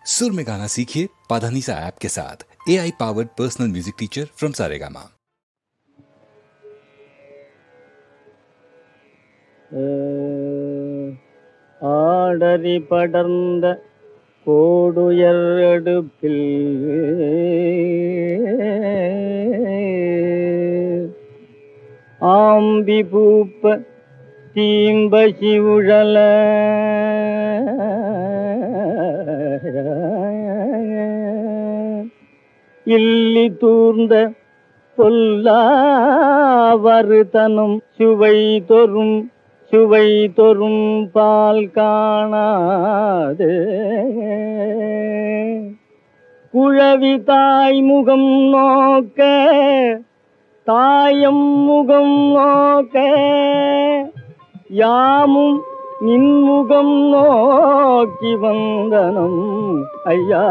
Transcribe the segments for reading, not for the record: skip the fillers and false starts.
सुर में गाना सीखिए पाधानीसा ऐप के साथ। AI powered personal music teacher from Saregama. ஆடரி படர்ந்த கோடுயர் அடுப்பில் ஆம்பி பூப்ப தீம்பசி உழல இல்லி தூர்ந்த பொல்லாவருதனும் சுவை தொறும் பால் காணாது குழவி தாய் முகம் நோக்க தாயம் முகம் நோக்க யாமும் நின்முகம் நோக்கி வந்தனம் ஐயா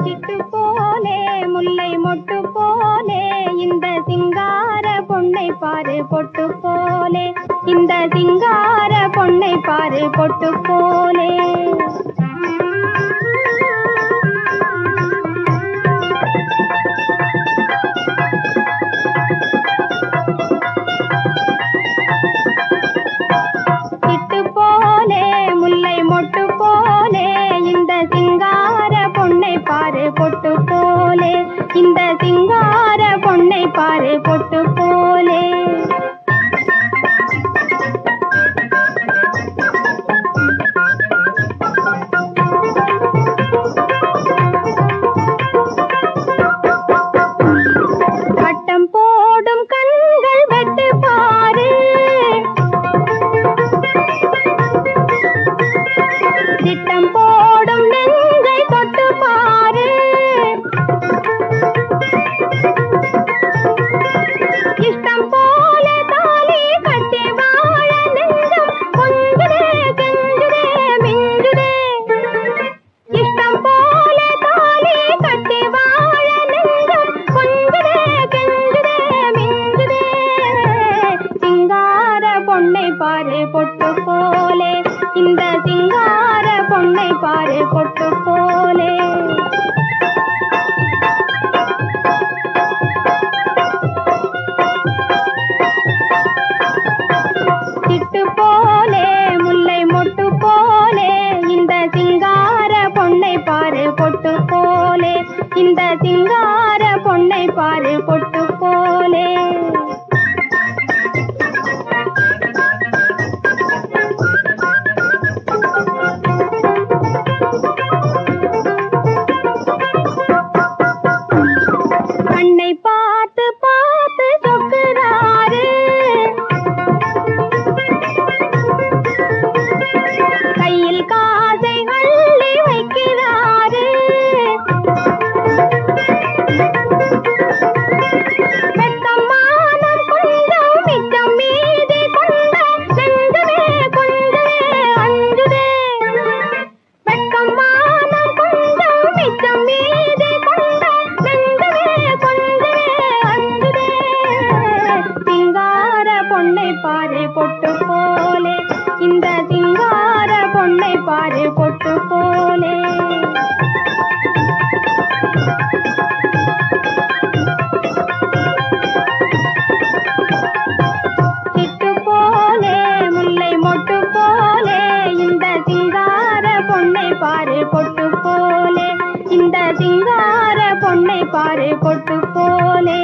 சிட்டு போலே முல்லை மொட்டு போலே இந்த சிங்கார பொன்னை பாரு பொட்டு போலே, இந்த சிங்கார பொன்னை பாரு பொட்டு போலே. சிட்டு போலே முல்லை மொட்டு போலே இந்த சிங்கார பொன்னை பாரு பொட்டு போலே, இந்த சிங்கார பொன்னை பாரு பொட்டு போலே. வட்டம் போடும் கண்கள் வெட்டு பாரு, திட்டம் போடும் நெஞ்சை தொட்டு பாரு, இஷ்டம் போல தாலி கட்டி வாழ நெஞ்சம் கொஞ்சுதே கெஞ்சுதே மிஞ்சுதே. இஷ்டம் போல தாலி கட்டி வாழ நெஞ்சம் கொஞ்சுதே கெஞ்சுதே மிஞ்சுதே. சிங்கார பொன்னை பாரு பொட்டு போலே, இந்த சிங்கார பொன்னை பாரு பொட்டு போலே. சிட்டு போலே முல்லை மொட்டு போலே இந்த சிங்கார பொன்னை பாரு பொட்டு போலே, இந்த சிங்கார பொன்னை பாரு பொட்டு போலே. கண்ணை பார்த்து பார்த்து சொக்குறாரு, கையில் காசை அள்ளி வைக்கிறாரு, வெட்கம் மானம் கொஞ்சம் மிச்சம் மீதி கொண்ட நெஞ்சுதே கொஞ்சுதே அஞ்சுதே. வெட்கம் மானம் கொஞ்சம் மிச்சம் மீதி கொண்ட நெஞ்சுதே கொஞ்சுதே அஞ்சுதே. சிங்கார பொன்னை பாரு பொட்டு போலே, இந்த சிங்கார பொன்னை பாரு பொட்டு போலே. சிட்டு போலே முல்லை மொட்டு போலே இந்த சிங்கார பொன்னை பாரு பொட்டு போலே, இந்த சிங்கார பொன்னை பாரு பொட்டு போலே.